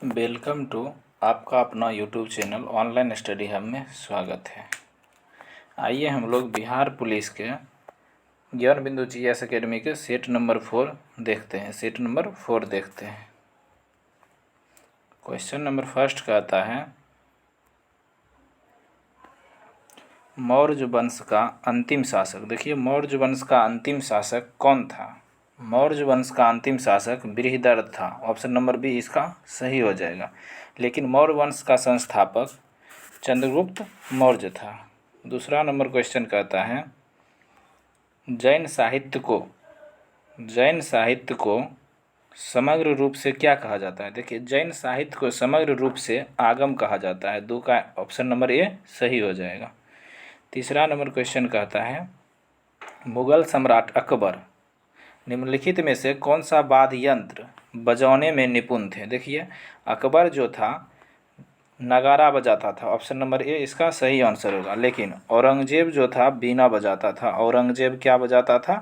Welcome to आपका अपना YouTube channel online study hub में स्वागत है। आइए हम लोग बिहार पुलिस के ज्ञानबिंदु जीएस एकेडमी के सेट नंबर 4 देखते हैं। सेट नंबर 4 देखते हैं। क्वेश्चन नंबर फर्स्ट कहता है, मौर्य वंश का अंतिम शासक। देखिए, मौर्य वंश का अंतिम शासक कौन था? मौर्य वंश का अंतिम शासक बृहदर्थ था। ऑप्शन नंबर बी इसका सही हो जाएगा। लेकिन मौर्य वंश का संस्थापक चंद्रगुप्त मौर्य था। दूसरा नंबर क्वेश्चन कहता है, जैन साहित्य को समग्र रूप से क्या कहा जाता है? देखिए, जैन साहित्य को समग्र रूप से आगम कहा जाता है। दो का ऑप्शन नंबर ए सही हो जाएगा। तीसरा नंबर क्वेश्चन कहता है, मुगल सम्राट अकबर निम्नलिखित में से कौन सा वाद्य यंत्र बजाने में निपुण थे? देखिए, अकबर जो था नगारा बजाता था। ऑप्शन नंबर ए इसका सही आंसर होगा। लेकिन औरंगजेब जो था बीना बजाता था। औरंगजेब क्या बजाता था?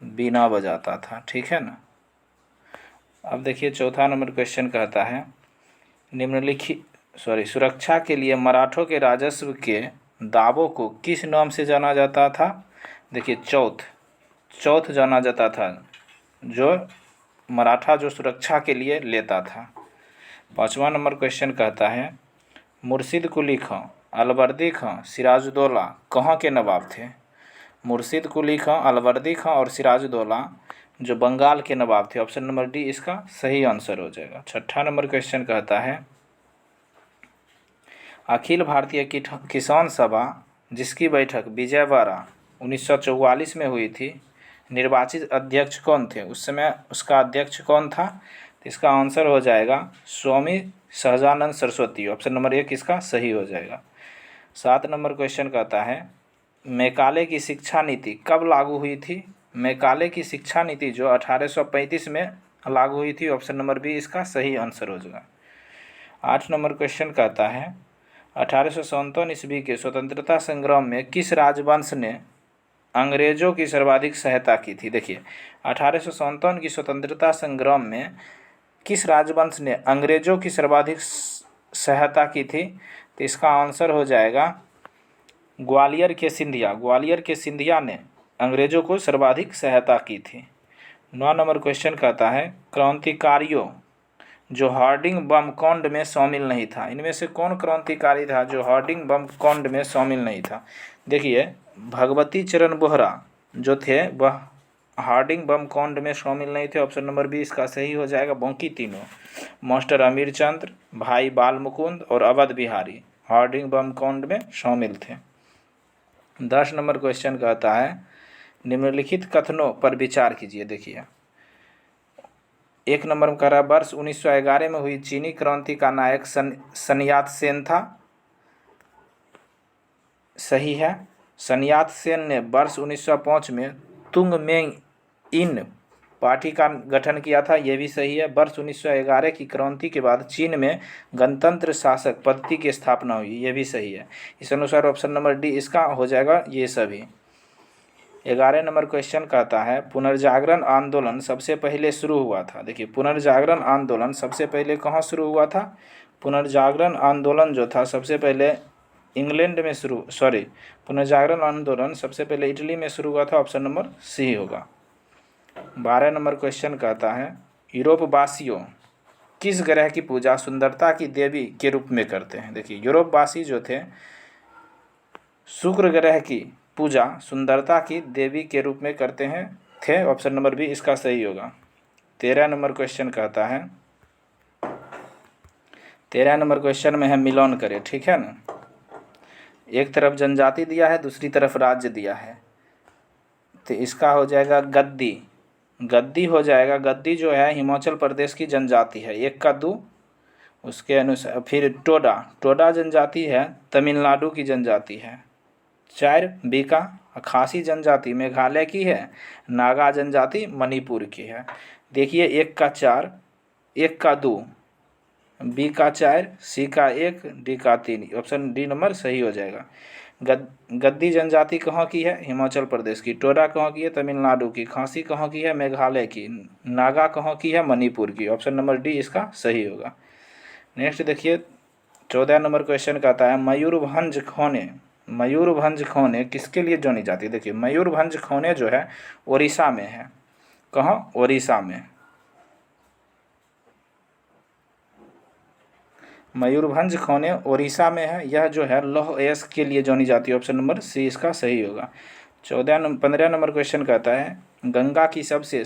बीना बजाता था। ठीक है ना। अब देखिए, चौथा नंबर क्वेश्चन कहता है, सुरक्षा के लिए मराठों के राजस्व के दावों को किस नाम से जाना जाता था? देखिए, चौथ जाना जाता था, जो मराठा जो सुरक्षा के लिए लेता था। पांचवा नंबर क्वेश्चन कहता है, मुर्शिद कुली खां, अलवर्दी खां, सिराजुद्दौला कहाँ के नवाब थे? मुर्शिद कुली खां, अलवर्दी खां और सिराजुद्दौला जो बंगाल के नवाब थे। ऑप्शन नंबर डी इसका सही आंसर हो जाएगा। छठा नंबर क्वेश्चन कहता है, अखिल भारतीय किसान सभा जिसकी बैठक विजयवाड़ा 1944 में हुई थी, निर्वाचित अध्यक्ष कौन थे? उस समय उसका अध्यक्ष कौन था? तो इसका आंसर हो जाएगा स्वामी सहजानंद सरस्वती। ऑप्शन नंबर एक इसका सही हो जाएगा। 7 नंबर क्वेश्चन कहता है, मैकाले की शिक्षा नीति कब लागू हुई थी? मैकाले की शिक्षा नीति जो 1835 में लागू हुई थी। ऑप्शन नंबर बी इसका सही आंसर हो जाएगा। 8 नंबर क्वेश्चन कहता है, 1857 ईस्वी के स्वतंत्रता संग्राम में किस राजवंश ने अंग्रेजों की सर्वाधिक सहायता की थी? देखिए, 1857 की स्वतंत्रता संग्राम में किस राजवंश ने अंग्रेजों की सर्वाधिक सहायता की थी? तो इसका आंसर हो जाएगा ग्वालियर के सिंधिया। ग्वालियर के सिंधिया ने अंग्रेजों को सर्वाधिक सहायता की थी। 9 नंबर क्वेश्चन कहता है, क्रांतिकारियों जो हार्डिंग बम कांड में शामिल नहीं था। इनमें से कौन क्रांतिकारी था जो हार्डिंग बम कांड में शामिल नहीं था? देखिए, भगवती चरण बोहरा जो थे वह हार्डिंग बम कांड में शामिल नहीं थे। ऑप्शन नंबर बी इसका सही हो जाएगा। बाकी तीनों मास्टर अमीरचंद्र, भाई बाल मुकुंद और अवध बिहारी हार्डिंग बम कांड में शामिल थे। 10 नंबर क्वेश्चन कहता है, निम्नलिखित कथनों पर विचार कीजिए। देखिए, 1 नंबर में कह रहा है, वर्ष 1911 में हुई चीनी क्रांति का नायक सन यात सेन था। सही है। सन यात सेन ने वर्ष 1905 में तुंग में इन पार्टी का गठन किया था। यह भी सही है। वर्ष 1911 की क्रांति के बाद चीन में गणतंत्र शासक पद्धति की स्थापना हुई। यह भी सही है। इस अनुसार ऑप्शन नंबर डी इसका हो जाएगा ये सभी। 11 नंबर क्वेश्चन कहता है, पुनर्जागरण आंदोलन सबसे पहले शुरू हुआ था। देखिए, पुनर्जागरण आंदोलन सबसे पहले कहाँ शुरू हुआ था? पुनर्जागरण आंदोलन जो था सबसे पहले पुनर्जागरण आंदोलन सबसे पहले इटली में शुरू हुआ था। ऑप्शन नंबर सी होगा। 12 नंबर क्वेश्चन कहता है, यूरोपवासियों किस ग्रह की पूजा सुंदरता की देवी के रूप में करते हैं? देखिए, यूरोपवासी जो थे शुक्र ग्रह की पूजा सुंदरता की देवी के रूप में करते थे। ऑप्शन नंबर बी इसका सही होगा। 13 नंबर क्वेश्चन कहता है, 13 नंबर क्वेश्चन में है मिलान करें। ठीक है ना। एक तरफ जनजाति दिया है, दूसरी तरफ राज्य दिया है, तो इसका हो जाएगा गद्दी हो जाएगा। गद्दी जो है हिमाचल प्रदेश की जनजाति है। 1 का 2 उसके अनुसार। फिर टोडा जनजाति है, तमिलनाडु की जनजाति है। 4 बी का खासी जनजाति मेघालय की है। नागा जनजाति मणिपुर की है। देखिए, 1 का 4, 1 का 2, बी का 4, सी का 1, डी का 3। ऑप्शन डी नंबर सही हो जाएगा। गद्दी जनजाति कहाँ की है? हिमाचल प्रदेश की। टोडा कहाँ की है? तमिलनाडु की। खासी कहाँ की है? मेघालय की। नागा कहाँ की है? मणिपुर की। ऑप्शन नंबर डी इसका सही होगा। नेक्स्ट देखिए 14 नंबर क्वेश्चन कहता है मयूरभंज खौने किसके लिए जानी जाती है। देखिए मयूरभंज खौने जो है उड़ीसा में है। कहाँ? उड़ीसा में। मयूरभंज खौने उड़ीसा में है। यह जो है लौह अयस्क के लिए जानी जाती है। ऑप्शन नंबर सी इसका सही होगा। 15 नंबर क्वेश्चन कहता है गंगा की सबसे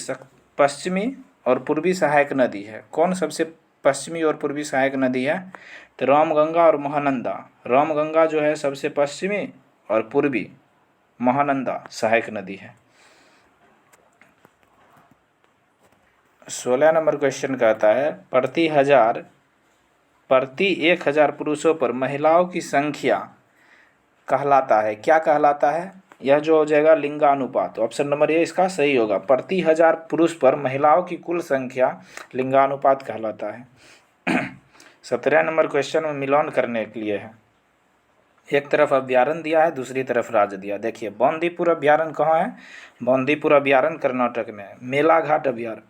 पश्चिमी और पूर्वी सहायक नदी है। कौन सबसे पश्चिमी और पूर्वी सहायक नदी है? तो रामगंगा और महानंदा। रामगंगा जो है सबसे पश्चिमी और पूर्वी महानंदा सहायक नदी है। 16 नंबर क्वेश्चन कहता है प्रति 1000 पुरुषों पर महिलाओं की संख्या कहलाता है। क्या कहलाता है? यह जो हो जाएगा लिंगानुपात। ऑप्शन नंबर ए इसका सही होगा। प्रति 1000 पुरुष पर महिलाओं की कुल संख्या लिंगानुपात कहलाता है। 17 नंबर क्वेश्चन में मिलान करने के लिए है। एक तरफ अभ्यारण्य दिया है, दूसरी तरफ राज्य दिया। देखिए बांदीपुर अभ्यारण्य कहाँ है? बांदीपुर अभ्यारण्य कर्नाटक में है। मेलाघाट अभ्यारण्य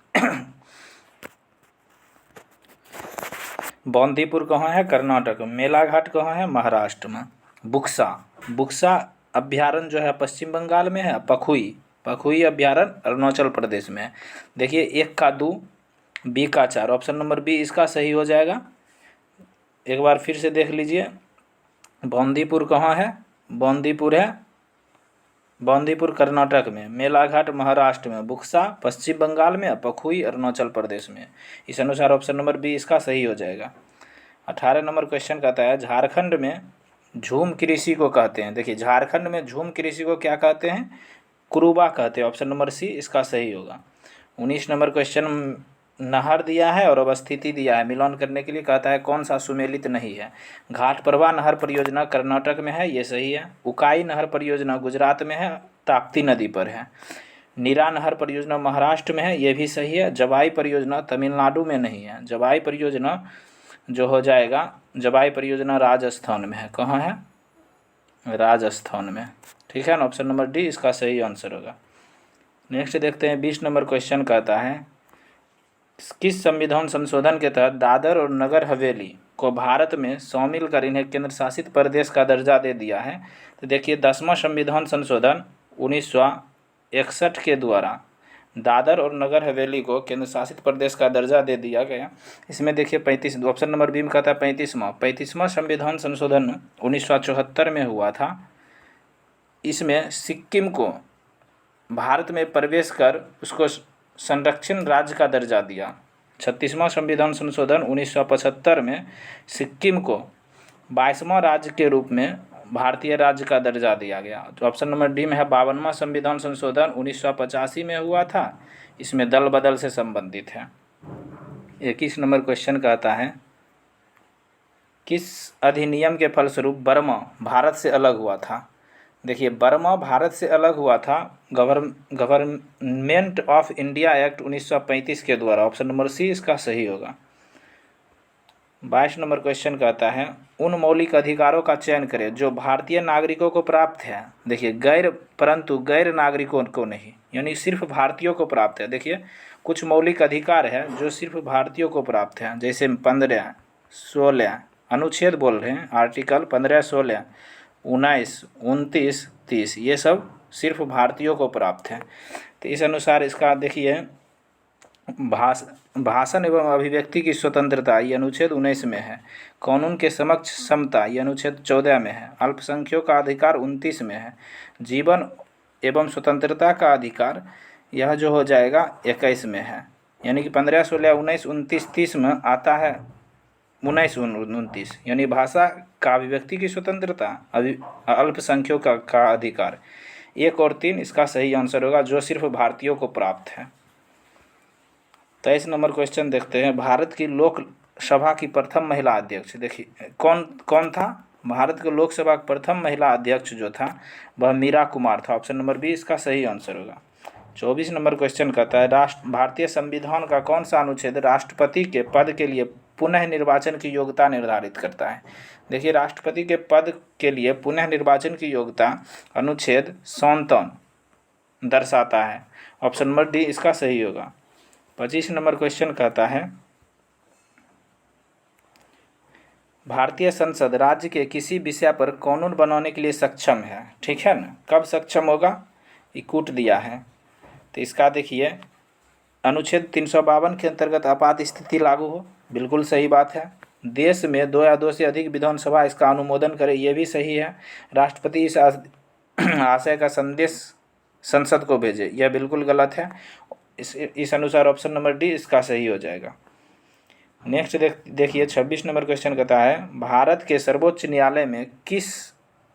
बांदीपुर कहाँ है? कर्नाटक में। मेलाघाट कहाँ है? महाराष्ट्र में। बुक्सा अभ्यारण्य जो है पश्चिम बंगाल में है। पखुई अभ्यारण्य अरुणाचल प्रदेश में है। देखिए 1 का 2 बी का 4। ऑप्शन नंबर बी इसका सही हो जाएगा। एक बार फिर से देख लीजिए बांदीपुर कहाँ है? बांदीपुर कर्नाटक में, मेलाघाट महाराष्ट्र में, बुक्सा पश्चिम बंगाल में, पखुई अरुणाचल प्रदेश में। इस अनुसार ऑप्शन नंबर बी इसका सही हो जाएगा। 18 नंबर क्वेश्चन कहता है झारखंड में झूम कृषि को कहते हैं। देखिए झारखंड में झूम कृषि को क्या कहते हैं? कुरुबा कहते हैं। ऑप्शन नंबर सी इसका सही होगा। 19 नंबर क्वेश्चन नहर दिया है और अवस्थिति दिया है। मिलान करने के लिए कहता है कौन सा सुमेलित नहीं है। घाट प्रवाह नहर परियोजना कर्नाटक में है, ये सही है। उकाई नहर परियोजना गुजरात में है, ताप्ती नदी पर है। नीरा नहर परियोजना महाराष्ट्र में है, ये भी सही है। जवाई परियोजना तमिलनाडु में नहीं है। जवाई परियोजना जो हो जाएगा, जवाई परियोजना राजस्थान में है। कहाँ है? राजस्थान में। ठीक है ना, ऑप्शन नंबर डी इसका सही आंसर होगा। नेक्स्ट देखते हैं 20 नंबर क्वेश्चन कहता है किस संविधान संशोधन के तहत दादर और नगर हवेली को भारत में शामिल कर इन्हें केंद्र शासित प्रदेश का दर्जा दे दिया है। तो देखिए 10वां संविधान संशोधन 1961 के द्वारा दादर और नगर हवेली को केंद्र शासित प्रदेश का दर्जा दे दिया गया। इसमें देखिए 35 ऑप्शन नंबर बी में कहता है 35वां संविधान संशोधन 1974 में हुआ था। इसमें सिक्किम को भारत में प्रवेश कर उसको संरक्षण राज्य का दर्जा दिया। 36वां संविधान संशोधन 1975 में सिक्किम को 22वां राज्य के रूप में भारतीय राज्य का दर्जा दिया गया। तो ऑप्शन नंबर डी में है 52वां संविधान संशोधन 1985 में हुआ था। इसमें दल बदल से संबंधित है। 21 नंबर क्वेश्चन कहता है किस अधिनियम के फलस्वरूप बर्मा भारत से अलग हुआ था। देखिए बर्मा भारत से अलग हुआ था गवर्नमेंट ऑफ इंडिया एक्ट 1935 के द्वारा। ऑप्शन नंबर सी इसका सही होगा। 22 नंबर क्वेश्चन कहता है उन मौलिक अधिकारों का चयन करें जो भारतीय नागरिकों को प्राप्त है। देखिए परंतु गैर नागरिकों को नहीं, यानी सिर्फ भारतीयों को प्राप्त है। देखिए कुछ मौलिक अधिकार है जो सिर्फ भारतीयों को प्राप्त है, जैसे 15, 16 अनुच्छेद बोल रहे हैं, आर्टिकल 15, 16, 19, 29, 30, ये सब सिर्फ भारतीयों को प्राप्त है। तो इस अनुसार इसका देखिए भाषण एवं अभिव्यक्ति की स्वतंत्रता ये अनुच्छेद 19 में है। कानून के समक्ष समता ये अनुच्छेद 14 में है। अल्पसंख्यकों का अधिकार 29 में है। जीवन एवं स्वतंत्रता का अधिकार यह जो हो जाएगा 21 में है। यानी कि 15, 16, 19, 29, 30 में आता है 19, 29, यानी भाषा का अभिव्यक्ति की स्वतंत्रता, अल्पसंख्यकों का अधिकार। 1 और 3 इसका सही आंसर होगा जो सिर्फ भारतीयों को प्राप्त है। 23 नंबर क्वेश्चन देखते हैं भारत की लोकसभा की प्रथम महिला अध्यक्ष। देखिए कौन था? भारत के लोकसभा की प्रथम महिला अध्यक्ष जो था वह मीरा कुमार था। ऑप्शन नंबर बी इसका सही आंसर होगा। 24 नंबर क्वेश्चन कहता है भारतीय संविधान का कौन सा अनुच्छेद राष्ट्रपति के पद के लिए पुनः निर्वाचन की योग्यता निर्धारित करता है। देखिए राष्ट्रपति के पद के लिए पुनः निर्वाचन की योग्यता अनुच्छेद 57 दर्शाता है। ऑप्शन नंबर डी इसका सही होगा। 25 नंबर क्वेश्चन कहता है भारतीय संसद राज्य के किसी विषय पर कानून बनाने के लिए सक्षम है, ठीक है ना। कब सक्षम होगा, ये कूट दिया है। तो इसका देखिए अनुच्छेद 352 के अंतर्गत आपात स्थिति लागू हो, बिल्कुल सही बात है। देश में 2 या 2 से अधिक विधानसभा इसका अनुमोदन करे, ये भी सही है। राष्ट्रपति इस आशय का संदेश संसद को भेजे, यह बिल्कुल गलत है। इस अनुसार ऑप्शन नंबर डी इसका सही हो जाएगा। नेक्स्ट देखिए 26 नंबर क्वेश्चन कहता है भारत के सर्वोच्च न्यायालय में किस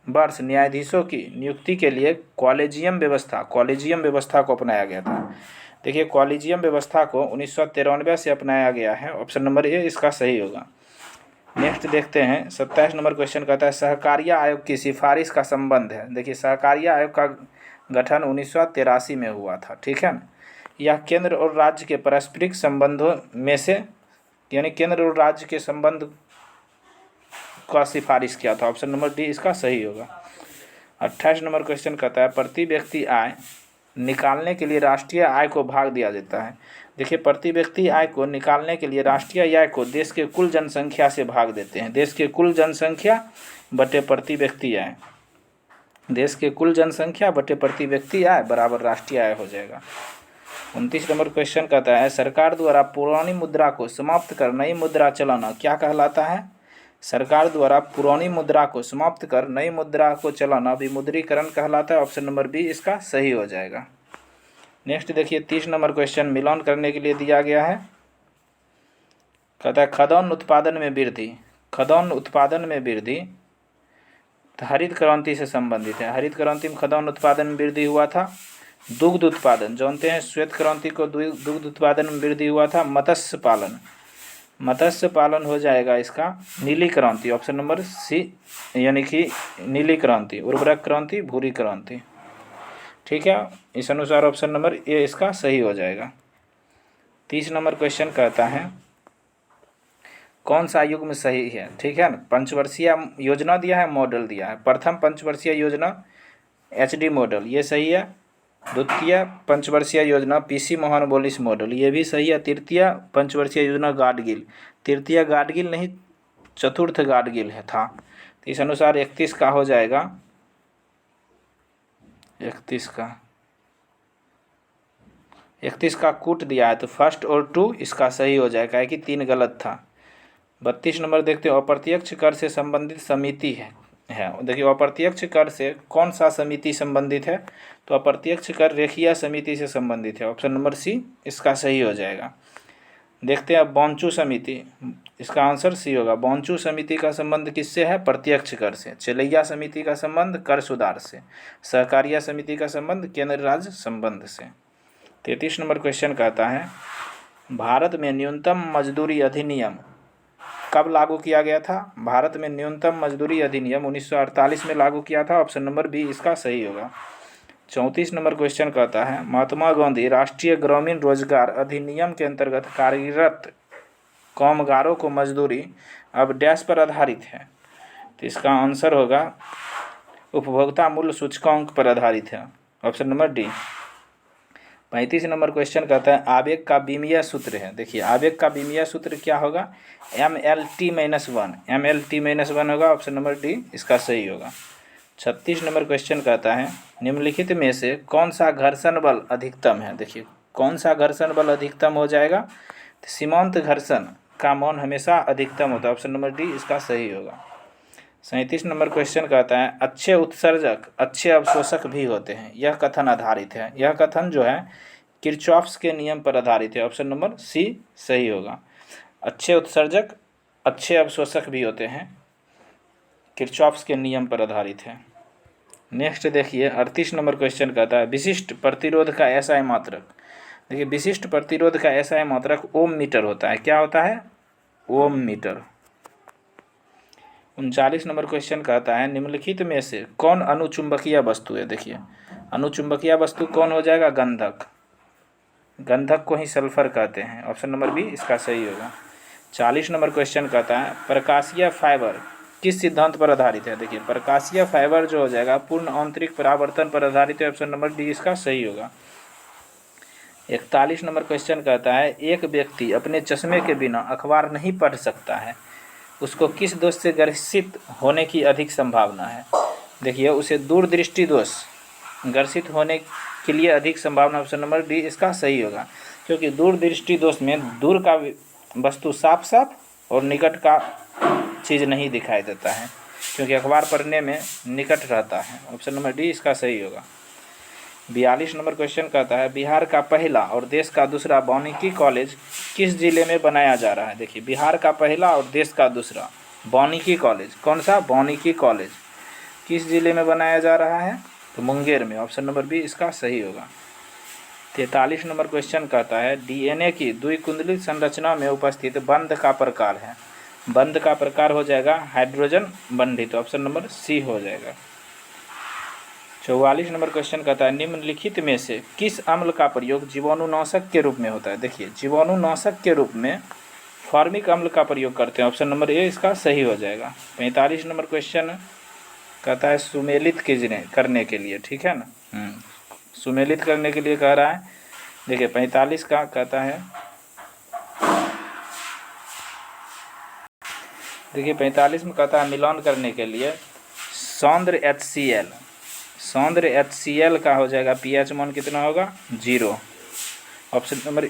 वर्ष न्यायाधीशों की नियुक्ति के लिए कॉलेजियम व्यवस्था को अपनाया गया था। देखिए कॉलेजियम व्यवस्था को 1993 से अपनाया गया है, ऑप्शन नंबर ए इसका सही होगा। नेक्स्ट देखते हैं 27 नंबर क्वेश्चन कहता है सहकारिता आयोग की सिफारिश का संबंध है। देखिए सहकारिता आयोग का गठन 1983 में हुआ था, ठीक है ना। यह केंद्र और राज्य के पारस्परिक संबंधों में से, यानी केंद्र और राज्य के संबंध का सिफारिश किया था, ऑप्शन नंबर डी इसका सही होगा। 28 नंबर क्वेश्चन कहता है प्रति व्यक्ति आय निकालने के लिए राष्ट्रीय आय को भाग दिया जाता है। देखिए प्रति व्यक्ति आय को निकालने के लिए राष्ट्रीय आय को देश के कुल जनसंख्या से भाग देते हैं। देश के कुल जनसंख्या बटे प्रति व्यक्ति आय, देश के कुल जनसंख्या बटे प्रति व्यक्ति आय बराबर राष्ट्रीय आय हो जाएगा। 29 नंबर क्वेश्चन कहता है सरकार द्वारा पुरानी मुद्रा को समाप्त कर नई मुद्रा चलाना क्या कहलाता है। सरकार द्वारा पुरानी मुद्रा को समाप्त कर नई मुद्रा को चलाना विमुद्रीकरण कहलाता है, ऑप्शन नंबर बी इसका सही हो जाएगा। नेक्स्ट देखिए 30 नंबर क्वेश्चन मिलान करने के लिए दिया गया है। कहता है खाद्यान्न उत्पादन में वृद्धि हरित क्रांति से संबंधित है। हरित क्रांति में खाद्यान्न उत्पादन में वृद्धि हुआ था। दुग्ध उत्पादन जानते हैं, श्वेत क्रांति को दुग्ध उत्पादन में वृद्धि हुआ था। मत्स्य पालन हो जाएगा इसका नीली क्रांति, ऑप्शन नंबर सी यानी कि नीली क्रांति। उर्वरक क्रांति, भूरी क्रांति, ठीक है। इस अनुसार ऑप्शन नंबर ए इसका सही हो जाएगा। 30 नंबर क्वेश्चन कहता है कौन सा युग्म सही है, ठीक है ना। पंचवर्षीय योजना दिया है, मॉडल दिया है। प्रथम पंचवर्षीय योजना HD मॉडल, ये सही है। द्वितीय पंचवर्षीय योजना PC मोहनबोलिस मॉडल, ये भी सही है। तृतीय पंचवर्षीय योजना गाडगिल, तृतीय गाडगिल नहीं चतुर्थ गाडगिल है था। तो इस अनुसार 31 का हो जाएगा। 31 का कूट दिया है तो फर्स्ट और 2 इसका सही हो जाएगा कि 3 गलत था। 32 नंबर देखते हो अप्रत्यक्ष कर से संबंधित समिति है। देखिए अप्रत्यक्ष कर से कौन सा समिति संबंधित है, तो अप्रत्यक्ष कर रेखीय समिति से संबंधित है, ऑप्शन नंबर सी इसका सही हो जाएगा। देखते हैं अब बॉन्चू समिति, इसका आंसर सी होगा। बॉन्चू समिति का संबंध किससे है, प्रत्यक्ष कर से। चेलैया समिति का संबंध कर सुधार से। सहकारिता समिति का संबंध केंद्र राज्य संबंध से। 33 नंबर क्वेश्चन कहता है भारत में न्यूनतम मजदूरी अधिनियम कब लागू किया गया था। भारत में न्यूनतम मजदूरी अधिनियम 1948 में लागू किया था, ऑप्शन नंबर बी इसका सही होगा। 34 नंबर क्वेश्चन कहता है महात्मा गांधी राष्ट्रीय ग्रामीण रोजगार अधिनियम के अंतर्गत कार्यरत कामगारों को मजदूरी अब डैश पर आधारित है, तो इसका आंसर होगा उपभोक्ता मूल्य सूचकांक पर आधारित है, option number D. 35 number question कहता है आवेग का बीमीय सूत्र है। देखिए आवेग का बीमीय सूत्र क्या होगा, MLT-1 होगा, ऑप्शन नंबर डी इसका सही होगा। 36 नंबर क्वेश्चन कहता है निम्नलिखित में से कौन सा घर्षण बल अधिकतम है। देखिए कौन सा घर्षण बल अधिकतम हो जाएगा, तो सीमांत घर्षण का मान हमेशा अधिकतम होता है, ऑप्शन नंबर डी इसका सही होगा। 37 नंबर क्वेश्चन कहता है अच्छे उत्सर्जक अच्छे अवशोषक भी होते हैं, यह कथन आधारित है। यह कथन जो है किरचॉफ्स के नियम पर आधारित है, ऑप्शन नंबर सी सही होगा। अच्छे उत्सर्जक अच्छे अवशोषक भी होते हैं, किरचॉफ्स के नियम पर आधारित है। नेक्स्ट देखिए 38 नंबर क्वेश्चन कहता है विशिष्ट प्रतिरोध का SI मात्रक। देखिए विशिष्ट प्रतिरोध का SI मात्रक ओम मीटर होता है। क्या होता है, ओम मीटर। 39 नंबर क्वेश्चन कहता है निम्नलिखित में से कौन अनुचुंबकीय वस्तु है। देखिए अनुचुंबकीय वस्तु कौन हो जाएगा, गंधक। गंधक को ही सल्फर कहते हैं, ऑप्शन नंबर बी इसका सही होगा। 40 नंबर क्वेश्चन कहता है प्रकाशीय फाइबर किस सिद्धांत पर आधारित है। देखिए प्रकाशीय फाइबर जो हो जाएगा पूर्ण आंतरिक परावर्तन पर आधारित है, ऑप्शन नंबर डी इसका सही होगा। 41 नंबर क्वेश्चन कहता है एक व्यक्ति अपने चश्मे के बिना अखबार नहीं पढ़ सकता है, उसको किस दोष से ग्रसित होने की अधिक संभावना है? देखिए, उसे दूरदृष्टि दोष ग्रसित होने के लिए अधिक संभावना, ऑप्शन नंबर डी इसका सही होगा। क्योंकि दूरदृष्टि दोष में दूर का वस्तु साफ साफ और निकट का चीज़ नहीं दिखाई देता है, क्योंकि अखबार पढ़ने में निकट रहता है। ऑप्शन नंबर डी इसका सही होगा। 42 नंबर क्वेश्चन कहता है, बिहार का पहला और देश का दूसरा वानिकी कॉलेज किस जिले में बनाया जा रहा है? देखिए, बिहार का पहला और देश का दूसरा वानिकी कॉलेज, कौन सा? वानिकी कॉलेज किस जिले में बनाया जा रहा है? तो मुंगेर में। ऑप्शन नंबर बी इसका सही होगा। 43 नंबर क्वेश्चन कहता है, डीएनए की द्विकुंडलित संरचना में उपस्थित बंध का प्रकार है। बंध का प्रकार हो जाएगा हाइड्रोजन बंधित। ऑप्शन नंबर सी हो जाएगा। 44 नंबर क्वेश्चन कहता है, निम्नलिखित में से किस अम्ल का प्रयोग जीवाणुनाशक के रूप में होता है? देखिए, जीवाणुनाशक के रूप में फॉर्मिक अम्ल का प्रयोग करते हैं। ऑप्शन नंबर ए इसका सही हो जाएगा। 45 नंबर क्वेश्चन कहता है, सुमेलित करने के लिए, ठीक है ना, सुमेलित करने के लिए कह रहा है। देखिए, 45 का कहता है, देखिए 45 में कहता है मिलान करने के लिए सौंद्र HCl का हो जाएगा pH मान कितना होगा? 0। ऑप्शन नंबर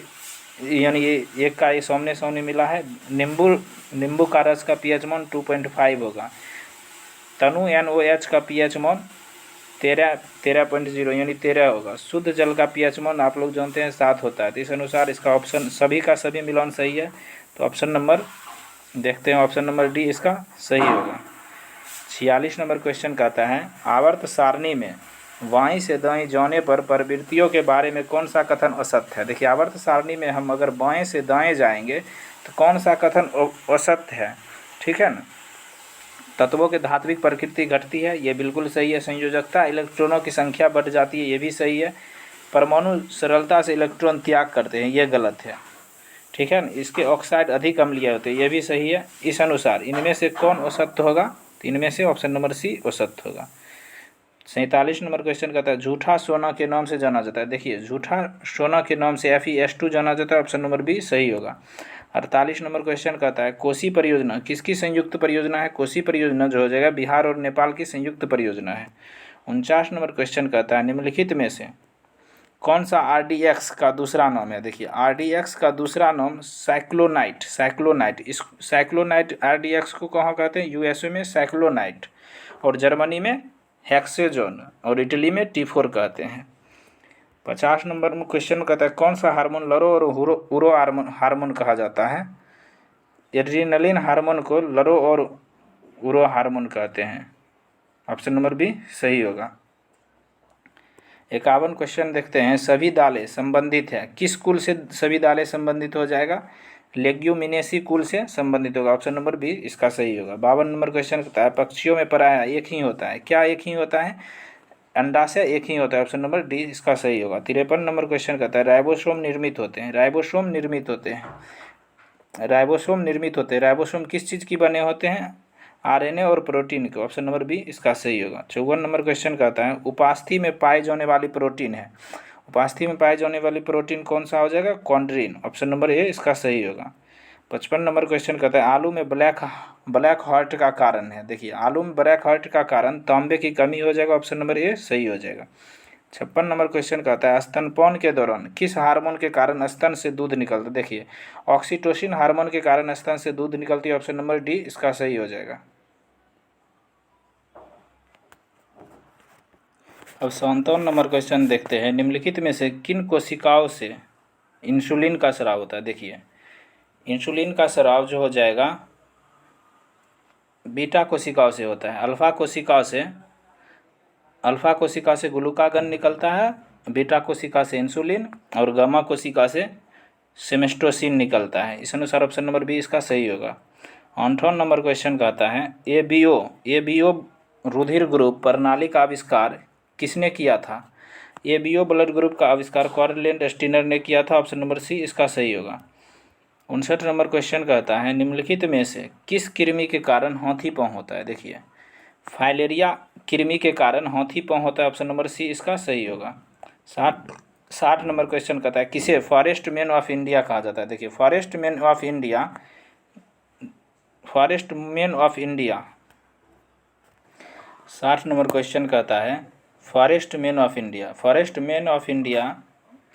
यानी ये एक का ये सामने मिला है। नींबू का रस का pH मान 2.5 होगा। तनु NOH का pH मान 13.0 यानी 13 होगा। शुद्ध जल का pH मान आप लोग जानते हैं 7 होता है। तो इस अनुसार इसका ऑप्शन सभी का सभी मिलान सही है। तो ऑप्शन नंबर देखते हैं, ऑप्शन नंबर डी इसका सही होगा। 46 नंबर क्वेश्चन कहता है, आवर्त सारणी में बाईं से दाईं जाने पर प्रवृत्तियों के बारे में कौन सा कथन असत्य है? देखिए, आवर्त सारणी में हम अगर बाएं से दाएं जाएंगे तो कौन सा कथन असत्य है? ठीक है ना। तत्वों की धात्विक प्रकृति घटती है, ये बिल्कुल सही है। संयोजकता, इलेक्ट्रॉनों की संख्या बढ़ जाती है, ये भी सही है। परमाणु सरलता से इलेक्ट्रॉन त्याग करते हैं, ये गलत है। ठीक है ना। इसके ऑक्साइड अधिक अम्लीय होते हैं, ये भी सही है। इस अनुसार इनमें से कौन असत्य होगा? तो इनमें से ऑप्शन नंबर सी असत्य होगा। 47 नंबर क्वेश्चन कहता है, झूठा सोना के नाम से जाना जाता है। देखिए, झूठा सोना के नाम से FeS2 जाना जाता है। ऑप्शन नंबर बी सही होगा। 48 नंबर क्वेश्चन कहता है, कोसी परियोजना किसकी संयुक्त परियोजना है? कोसी परियोजना जो हो जाएगा बिहार और नेपाल की संयुक्त परियोजना है। 49 नंबर क्वेश्चन कहता है, निम्नलिखित में से कौन सा RDX का दूसरा नाम है? देखिए, RDX का दूसरा नाम साइक्लोनाइट। इस साइक्लोनाइट RDX को कहाँ कहते हैं? USA में साइक्लोनाइट, और जर्मनी में हेक्सेजोन, और इटली में T4 कहते हैं। 50 नंबर में क्वेश्चन कहता है, कौन सा हार्मोन लरो और उरो हार्मोन कहा जाता है? एड्रीनलिन हार्मोन को लरो और उरो हार्मोन कहते हैं। ऑप्शन नंबर बी सही होगा। 51 क्वेश्चन देखते हैं, सभी दालें संबंधित है किस कुल से? सभी दालें संबंधित हो जाएगा लेग्यूमिनेसी कुल से संबंधित होगा। ऑप्शन नंबर बी इसका सही होगा। 52 नंबर क्वेश्चन कहता है, पक्षियों में पराया एक ही होता है। क्या एक ही होता है? अंडाशय एक ही होता है। ऑप्शन नंबर डी इसका सही होगा। 53 नंबर क्वेश्चन कहता है, राइबोसोम निर्मित होते हैं। राइबोसोम किस चीज़ की बने होते हैं? RNA और प्रोटीन के। ऑप्शन नंबर बी इसका सही होगा। 54 नंबर क्वेश्चन कहता है, उपास्थि में पाई जाने वाली प्रोटीन है। उपास्थि में पाई जाने वाली प्रोटीन कौन सा हो जाएगा? कॉन्ड्रीन। ऑप्शन नंबर ए इसका सही होगा। 55 नंबर क्वेश्चन कहता है, आलू में ब्लैक हार्ट का कारण है। देखिए, आलू में ब्लैक हार्ट का कारण तांबे की कमी हो जाएगा। ऑप्शन नंबर ए सही हो जाएगा। 56 नंबर क्वेश्चन कहता है, स्तनपान के दौरान किस हार्मोन के कारण स्तन से दूध निकलता है? देखिए, ऑक्सीटोसिन हार्मोन के कारण स्तन से दूध निकलती है। ऑप्शन नंबर डी इसका सही हो जाएगा। अब 57 नंबर क्वेश्चन देखते हैं, निम्नलिखित में से किन कोशिकाओं से इंसुलिन का स्राव होता है? देखिए, इंसुलिन का स्राव जो हो जाएगा बीटा कोशिकाओं से होता है। अल्फा कोशिका से ग्लूकागन निकलता है, बीटा कोशिका से इंसुलिन, और गामा कोशिका से सेमेस्टोसिन निकलता है। इस अनुसार ऑप्शन नंबर बी इसका सही होगा। 58 नंबर क्वेश्चन कहता है, ABO रुधिर ग्रुप प्रणाली का आविष्कार किसने किया था? ABO ब्लड ग्रुप का आविष्कार कार्ल स्टीनर ने किया था। ऑप्शन नंबर सी इसका सही होगा। 59 नंबर क्वेश्चन कहता है, निम्नलिखित में से किस कृमि के कारण हाथी पाँव होता है? देखिए, फाइलेरिया कृमि के कारण हाथी पाँव होता है। ऑप्शन नंबर सी इसका सही होगा। 60 नंबर क्वेश्चन कहता है, किसे फॉरेस्ट मैन ऑफ इंडिया कहा जाता है? देखिए, forest man of India. 60 number question कहता है forest man of India. Forest man of India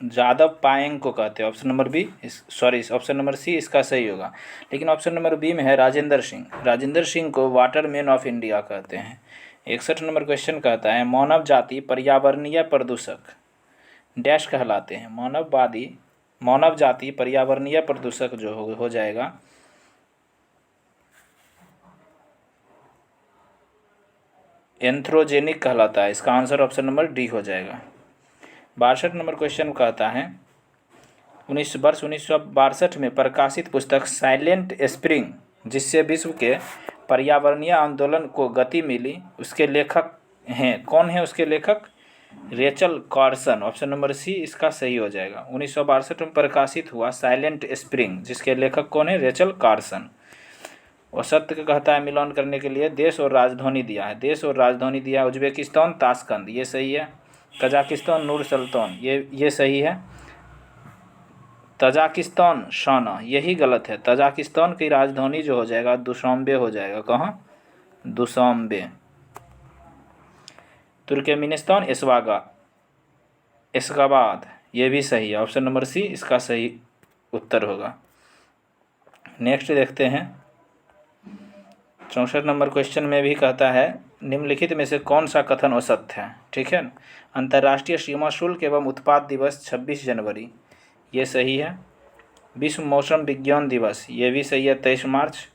Jadav Payeng को कहते हैं। Option number B option number C इसका सही होगा। लेकिन ऑप्शन नंबर बी में है राजेंद्र सिंह। राजेंद्र सिंह को वाटर मैन ऑफ इंडिया कहते हैं। 61 नंबर क्वेश्चन कहता है मानव जाति पर्यावरणीय प्रदूषक डैश कहलाते हैं। मानव जाति पर्यावरणीय प्रदूषक जो हो जाएगा एंथ्रोजेनिक कहलाता है। इसका आंसर ऑप्शन नंबर डी हो जाएगा। 62 नंबर क्वेश्चन कहता है 1962 में प्रकाशित पुस्तक साइलेंट स्प्रिंग जिससे विश्व के पर्यावरणीय आंदोलन को गति मिली उसके लेखक हैं। कौन है उसके लेखक? Rachel Carson. Option number C इसका सही हो जाएगा। 1962 में प्रकाशित हुआ साइलेंट स्प्रिंग जिसके लेखक कौन है? Rachel Carson. और सत्य कहता है मिलान करने के लिए देश और राजधानी दिया है। देश और राजधानी दिया है उज्बेकिस्तान ताशकंद, ये सही है। कजाकिस्तान नूर सुल्तान, ये सही है। तजाकिस्तान शाना, यही गलत है। तजाकिस्तान की राजधानी जो हो जाएगा दुशांबे हो जाएगा। कहाँ? दुशांबे। तुर्कमेनिस्तान एशगाबाद, ये भी सही है। ऑप्शन नंबर सी इसका सही उत्तर होगा। नेक्स्ट देखते हैं 64 नंबर क्वेश्चन में भी कहता है निम्नलिखित में से कौन सा कथन असत्य है। ठीक है। अंतर्राष्ट्रीय सीमा शुल्क एवं उत्पाद दिवस 26 जनवरी, ये सही है। विश्व मौसम विज्ञान दिवस, ये भी सही है 23 मार्च।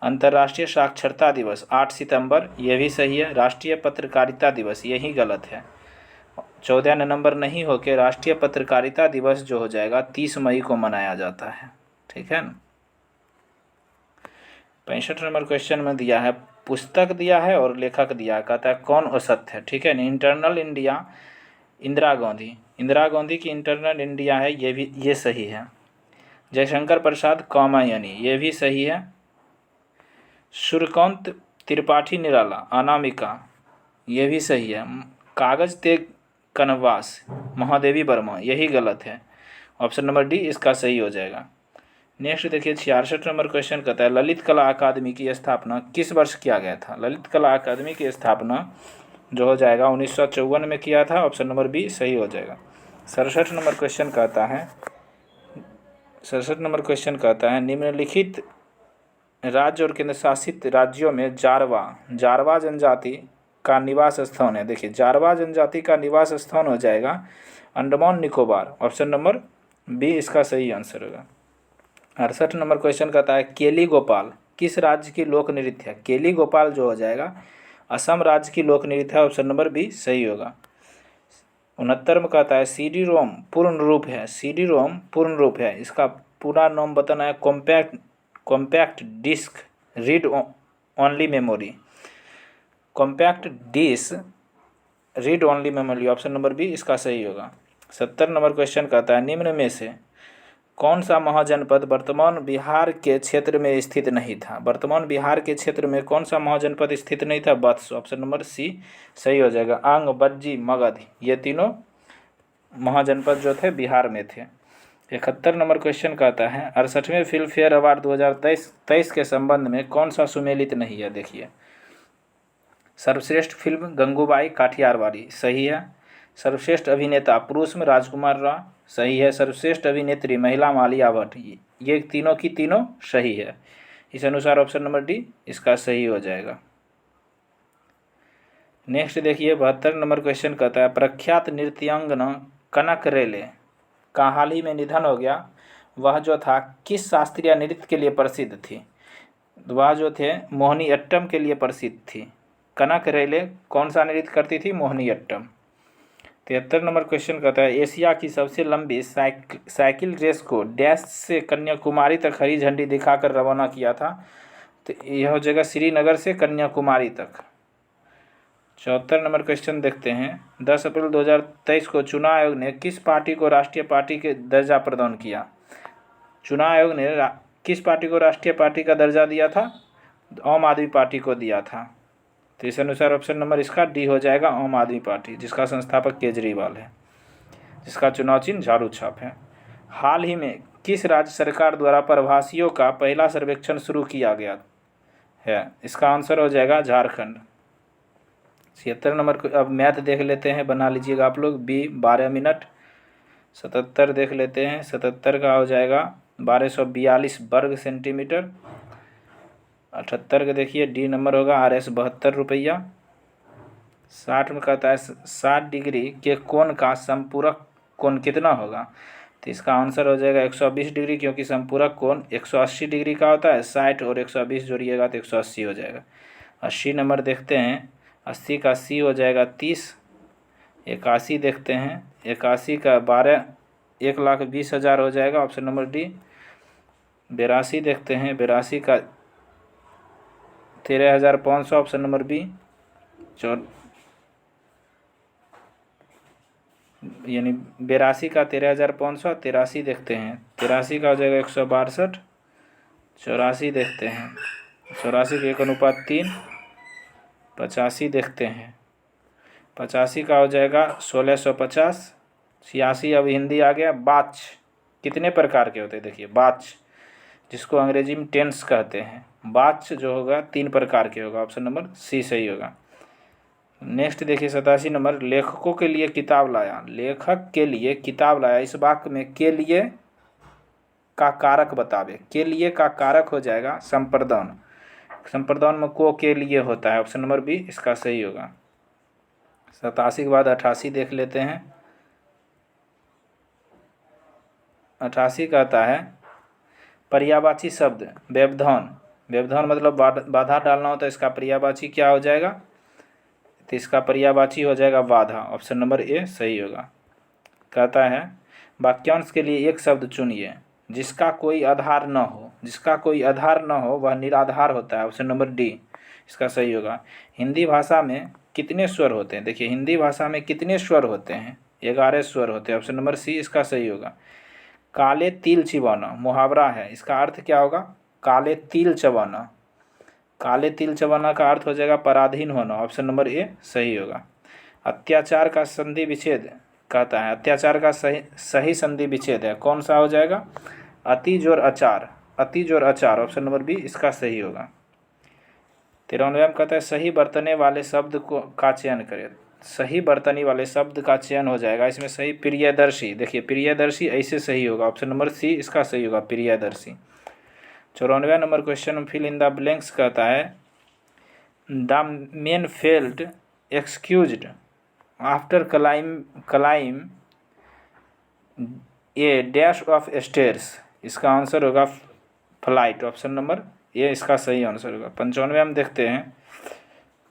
अंतर्राष्ट्रीय साक्षरता दिवस 8 सितंबर, ये भी सही है। राष्ट्रीय पत्रकारिता दिवस, यही गलत है। 14 नवंबर नहीं होकर राष्ट्रीय पत्रकारिता दिवस जो हो जाएगा 30 मई को मनाया जाता है। ठीक है ना। 65 नंबर क्वेश्चन में दिया है पुस्तक दिया है और लेखक दिया है। कहता है कौन असत्य है। ठीक है ना। इंटरनल इंडिया इंदिरा गांधी की इंटरनल इंडिया है, ये सही है। जयशंकर प्रसाद कामायनी, ये भी सही है। सूर्यकांत त्रिपाठी निराला अनामिका, ये भी सही है। कागज ते कनवास महादेवी वर्मा, यही गलत है। ऑप्शन नंबर डी इसका सही हो जाएगा। नेक्स्ट देखिए 66 नंबर क्वेश्चन कहता है ललित कला अकादमी की स्थापना किस वर्ष किया गया था। ललित कला अकादमी की स्थापना जो हो जाएगा 1954 में किया था। ऑप्शन नंबर बी सही हो जाएगा। 67 नंबर क्वेश्चन कहता है निम्नलिखित राज्य और केंद्र शासित राज्यों में जारवा जनजाति का निवास स्थान है। देखिए जारवा जनजाति का निवास स्थान हो जाएगा Andaman Nicobar. Option number B इसका सही आंसर होगा। 68 नंबर क्वेश्चन कहता है केली गोपाल किस राज्य की लोक नृत्य है। केली गोपाल जो हो जाएगा असम राज्य की लोक नृत्य है। ऑप्शन नंबर बी सही होगा। 69 में कहता है सी डी रोम पूर्ण रूप है। इसका पूरा नाम बताना है compact disc read only memory. Compact disc read only memory, option number B इसका सही होगा। 70 नंबर क्वेश्चन कहता है निम्न में से कौन सा महाजनपद वर्तमान बिहार के क्षेत्र में स्थित नहीं था। वर्तमान बिहार के क्षेत्र में कौन सा महाजनपद स्थित नहीं था। वत्स, ऑप्शन नंबर सी सही हो जाएगा। अंग, बज्जी, मगध, ये तीनों महाजनपद जो थे बिहार में थे। 71 नंबर क्वेश्चन कहता है 68वें फिल्म फेयर अवार्ड 2023 के संबंध में कौन सा सुमेलित नहीं है। देखिए सर्वश्रेष्ठ फिल्म गंगूबाई काठियारवाड़ी, सही है। सर्वश्रेष्ठ अभिनेता पुरुष में राजकुमार राव, सही है। सर्वश्रेष्ठ अभिनेत्री महिला मालिया भट्ट, ये तीनों की तीनों सही है। इस अनुसार ऑप्शन नंबर डी इसका सही हो जाएगा। नेक्स्ट देखिए 72 नंबर क्वेश्चन कहता है प्रख्यात नृत्यांगना कनक रेले का हाल ही में निधन हो गया। वह जो था किस शास्त्रीय नृत्य के लिए प्रसिद्ध थी। वह जो थे मोहिनी अट्टम के लिए प्रसिद्ध थी। कनक रेले कौन सा नृत्य करती थी? मोहिनी अट्टम। 73 नंबर क्वेश्चन कहता है एशिया की सबसे लंबी साइकिल रेस को डैश से कन्याकुमारी तक हरी झंडी दिखाकर रवाना किया था। तो यह हो जाएगा श्रीनगर से कन्याकुमारी तक। 74 नंबर क्वेश्चन देखते हैं 10 अप्रैल 2023 को चुनाव आयोग ने किस पार्टी को राष्ट्रीय पार्टी के दर्जा प्रदान किया। चुनाव आयोग ने किस पार्टी को राष्ट्रीय पार्टी का दर्जा दिया था? आम आदमी पार्टी को दिया था। तो इस अनुसार ऑप्शन नंबर इसका डी हो जाएगा आम आदमी पार्टी, जिसका संस्थापक केजरीवाल है, जिसका चुनाव चिन्ह झाड़ू छाप है। हाल ही में किस राज्य सरकार द्वारा प्रवासियों का पहला सर्वेक्षण शुरू किया गया है? इसका आंसर हो जाएगा झारखंड। 76 नंबर को अब मैथ देख लेते हैं, बना लीजिएगा आप लोग। B 12 minute. 77 देख लेते हैं, 77 का हो जाएगा 1242 वर्ग सेंटीमीटर। 78 का देखिए डी नंबर होगा RS 72 रुपया। 60 में कहता है 60 डिग्री के कोण का संपूरक कोण कितना होगा? तो इसका आंसर हो जाएगा 120 डिग्री, क्योंकि संपूरक कोण 180 डिग्री का होता है। 60 और 120 जोड़िएगा तो 180 हो जाएगा। 80 नंबर देखते हैं, 80 का 80 हो जाएगा 30। 81 देखते हैं, 81 का 12 1,20,000 हो जाएगा, ऑप्शन नंबर डी। 82 देखते हैं, 82 का 13,500, ऑप्शन नंबर बी। यानी 82 का 13,500। 83 देखते हैं, 83 का हो जाएगा 162। 84 देखते हैं, 84 के 1:3। 85 देखते हैं, 85 का हो जाएगा 1650। 86 अब हिंदी आ गया। बाच कितने प्रकार के होते हैं? देखिए बाच, जिसको अंग्रेजी में टेंस कहते हैं, बाच जो होगा 3 प्रकार के होगा, ऑप्शन नंबर सी सही होगा। नेक्स्ट देखिए 87 नंबर, लेखकों के लिए किताब लाया। लेखक के लिए किताब लाया, इस वाक्य में के लिए का कारक बतावे। के लिए का कारक हो जाएगा संप्रदान। संप्रदान में को के लिए होता है, ऑप्शन नंबर बी इसका सही होगा। 87 के बाद 88 देख लेते हैं। 88 कहता है पर्यायवाची शब्द व्यवधान। व्यवधान मतलब बाधा डालना होता है, इसका पर्यायवाची क्या हो जाएगा? तो इसका पर्यायवाची हो जाएगा बाधा, ऑप्शन नंबर ए सही होगा। कहता है वाक्यांश के लिए एक शब्द चुनिए जिसका कोई आधार न हो। जिसका कोई आधार न हो वह निराधार होता है, ऑप्शन नंबर डी इसका सही होगा। हिंदी भाषा में कितने स्वर होते हैं? देखिए हिंदी भाषा में कितने स्वर होते हैं? 11 स्वर होते हैं, ऑप्शन नंबर सी इसका सही होगा। काले तिल चिबाना मुहावरा है, इसका अर्थ क्या होगा? काले तिल चबाना। काले तिल चबाना का अर्थ हो जाएगा पराधीन होना, ऑप्शन नंबर ए सही होगा। अत्याचार का संधि विच्छेद कहता है, अत्याचार का सही संधि विच्छेद है, कौन सा हो जाएगा? अति जोर अचार। अति जोर अचार, ऑप्शन नंबर बी इसका सही होगा। 93 में कहता है सही बरतने वाले शब्द का चयन करें। सही बरतनी वाले शब्द का चयन हो जाएगा, इसमें सही प्रियदर्शी। देखिए प्रियदर्शी ऐसे सही होगा, ऑप्शन नंबर सी इसका सही होगा Priyadarshi. 94 number question fill in the blanks कहता है the man felt excused after climb a dash of stairs. इसका आंसर होगा फ्लाइट, ऑप्शन नंबर ए इसका सही आंसर होगा। 95 हम देखते हैं,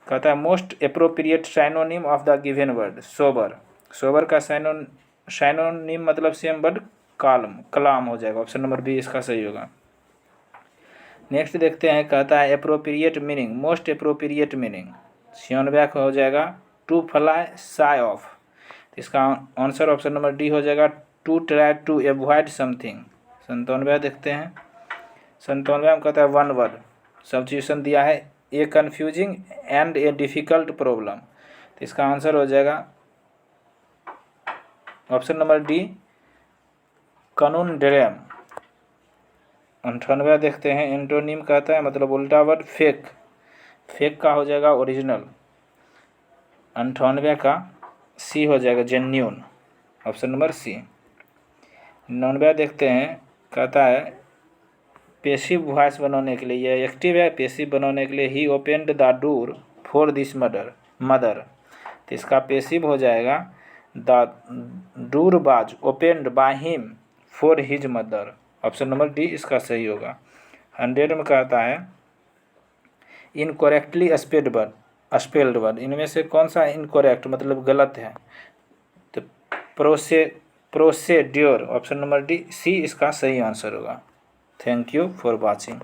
कहता है most appropriate synonym of the given word sober. Sober का साइनोनिम मतलब सेम वर्ड कलाम हो जाएगा, ऑप्शन नंबर बी इसका सही होगा। नेक्स्ट देखते हैं, कहता है appropriate meaning. Most appropriate meaning 96 का हो जाएगा टू फ्लाई साई ऑफ। इसका आंसर ऑप्शन नंबर डी हो जाएगा to try to avoid something. 97 देखते हैं, 97 में कहता है वन वर्ड सब्स्टिट्यूशन दिया है, a confusing and a difficult problem. तो इसका आंसर हो जाएगा ऑप्शन नंबर डी कनुनड्रेम। 98 देखते हैं, एंटोनिम कहता है मतलब उल्टा वर्ड फेक। फेक का हो जाएगा ओरिजिनल। 98 का सी हो जाएगा जेन्यून, ऑप्शन नंबर सी। 99 देखते हैं, कहता है पेसिव वॉइस बनाने के लिए, यह एक्टिव है, पेसिव बनाने के लिए he opened the door for this mother. तो इसका पेसिव हो जाएगा the door was opened by him for his mother, option number D इसका सही होगा। 100 में कहता है इनकोरेक्टली स्पेल्ड वर्ड, इनमें से कौन सा इनकोरेक्ट मतलब गलत है? तो प्रोसेड्योर, ऑप्शन नंबर डी सी इसका सही आंसर होगा। Thank you for watching.